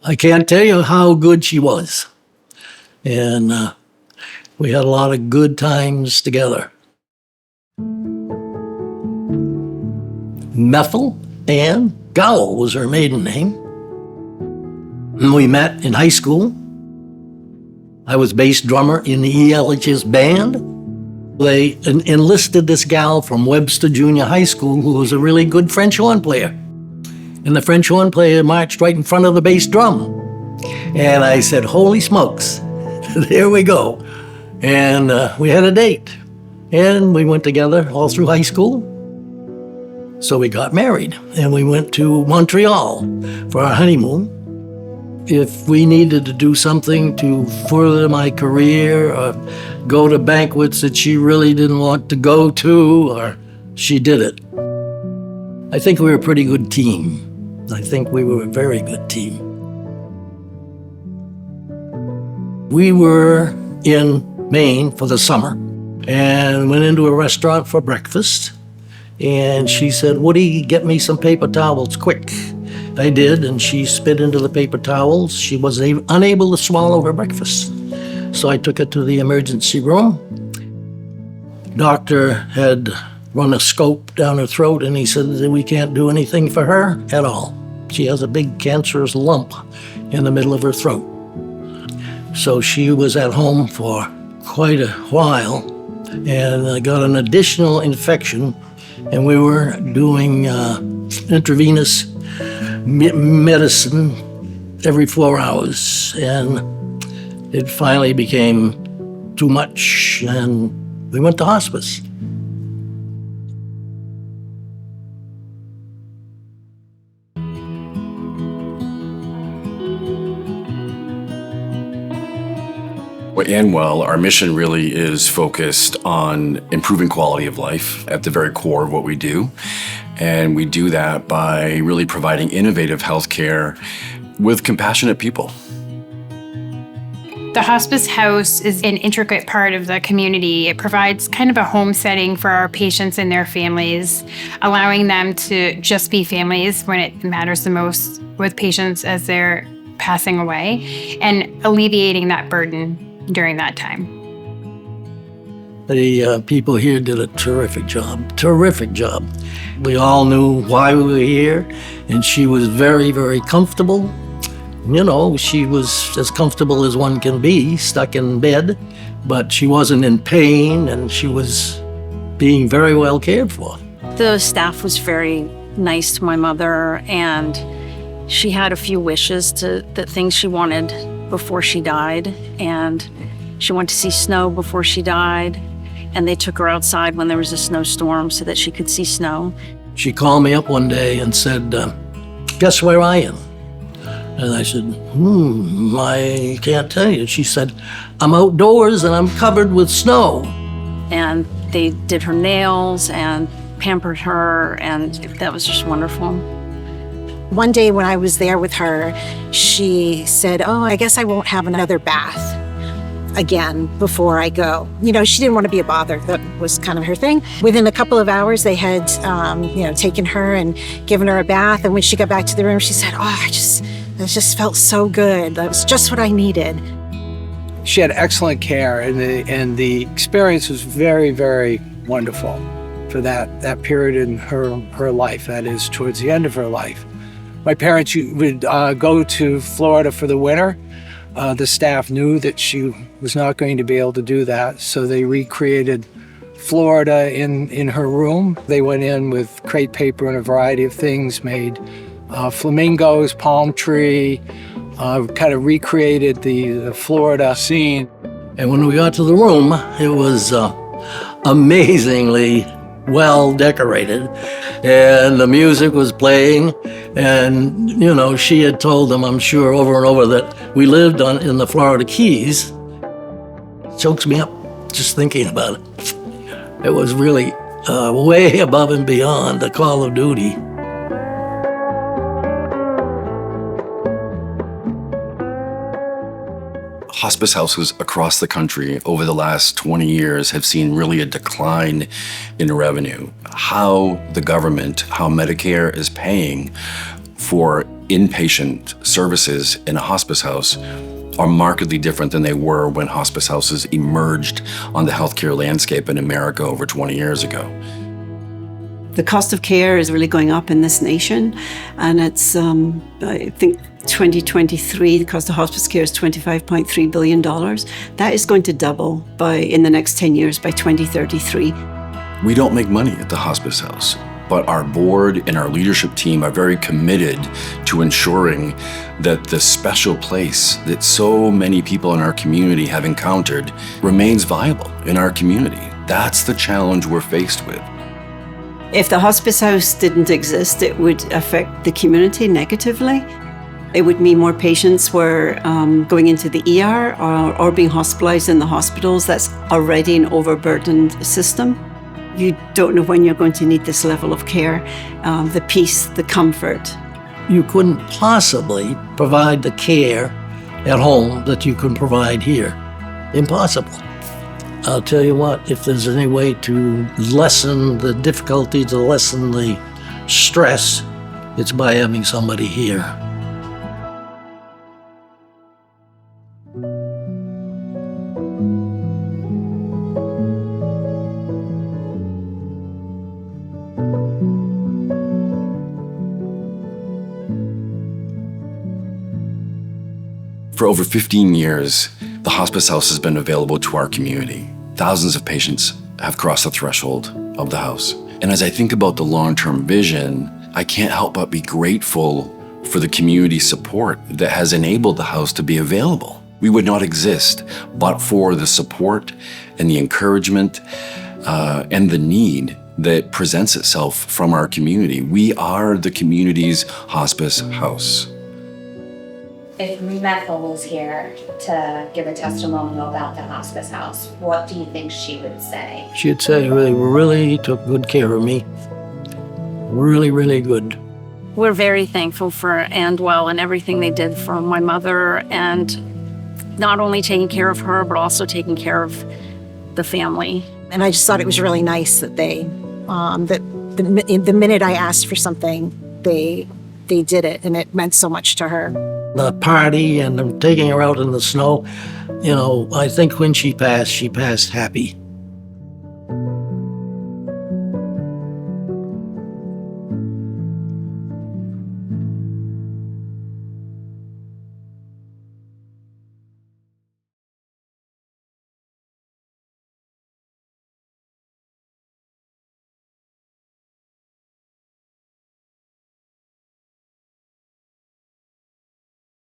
I can't tell you how good she was. And we had a lot of good times together. Methyl and Wood was her maiden name. And we met in high school. I was bass drummer in the ELHS band. They enlisted this gal from Webster Junior High School who was a really good French horn player. And the French horn player marched right in front of the bass drum. And I said, holy smokes, there we go. And we had a date. And we went together all through high school. So we got married. And we went to Montreal for our honeymoon. If we needed to do something to further my career or go to banquets that she really didn't want to go to, or she did it. I think we were a pretty good team. I think we were a very good team. We were in Maine for the summer and went into a restaurant for breakfast. And she said, Woody, get me some paper towels quick. I did, and she spit into the paper towels. She was unable to swallow her breakfast. So I took her to the emergency room. Doctor had run a scope down her throat, and he said that we can't do anything for her at all. She has a big cancerous lump in the middle of her throat. So she was at home for quite a while and got an additional infection, and we were doing intravenous medicine every 4 hours, and it finally became too much, and we went to hospice. At Andwell, our mission really is focused on improving quality of life at the very core of what we do. And we do that by really providing innovative healthcare with compassionate people. The hospice house is an intricate part of the community. It provides kind of a home setting for our patients and their families, allowing them to just be families when it matters the most with patients as they're passing away, and alleviating that burden during that time. The people here did a terrific job. We all knew why we were here, and she was very, very comfortable. You know, she was as comfortable as one can be, stuck in bed, but she wasn't in pain, and she was being very well cared for. The staff was very nice to my mother, and she had a few wishes that things she wanted before she died, and she wanted to see snow before she died. And they took her outside when there was a snowstorm so that she could see snow. She called me up one day and said, guess where I am? And I said, I can't tell you. She said, I'm outdoors and I'm covered with snow. And they did her nails and pampered her, and that was just wonderful. One day when I was there with her, she said, I guess I won't have another bath again before I go. You know, she didn't want to be a bother. That was kind of her thing. Within a couple of hours, they had, taken her and given her a bath. And when she got back to the room, she said, it just felt so good. That was just what I needed. She had excellent care, and the experience was very, very wonderful for that period in her life. That is, towards the end of her life. My parents would go to Florida for the winter. The staff knew that she was not going to be able to do that, so they recreated Florida in her room. They went in with crepe paper and a variety of things, made flamingos, palm tree, kind of recreated the Florida scene. And when we got to the room, it was amazingly well decorated, and the music was playing, and she had told them, I'm sure, over and over that we lived in the Florida Keys. It chokes me up just thinking about it. It was really way above and beyond the call of duty. Hospice houses across the country over the last 20 years have seen really a decline in revenue. How the government, how Medicare is paying for inpatient services in a hospice house are markedly different than they were when hospice houses emerged on the healthcare landscape in America over 20 years ago. The cost of care is really going up in this nation, and it's, I think, 2023, the cost of hospice care is $25.3 billion. That is going to double in the next 10 years, by 2033. We don't make money at the hospice house, but our board and our leadership team are very committed to ensuring that the special place that so many people in our community have encountered remains viable in our community. That's the challenge we're faced with. If the hospice house didn't exist, it would affect the community negatively. It would mean more patients were going into the ER or being hospitalized in the hospitals. That's already an overburdened system. You don't know when you're going to need this level of care, the peace, the comfort. You couldn't possibly provide the care at home that you can provide here. Impossible. I'll tell you what, if there's any way to lessen the difficulty, to lessen the stress, it's by having somebody here. For over 15 years, the hospice house has been available to our community. Thousands of patients have crossed the threshold of the house. And as I think about the long-term vision, I can't help but be grateful for the community support that has enabled the house to be available. We would not exist but for the support and the encouragement and the need that presents itself from our community. We are the community's hospice house. If Methyl was here to give a testimonial about the hospice house, what do you think she would say? She'd say, they really took good care of me. Really, really good. We're very thankful for Andwell and everything they did for my mother, and not only taking care of her, but also taking care of the family. And I just thought it was really nice that they, the minute I asked for something, they did it, and it meant so much to her. The party and them taking her out in the snow, I think when she passed happy.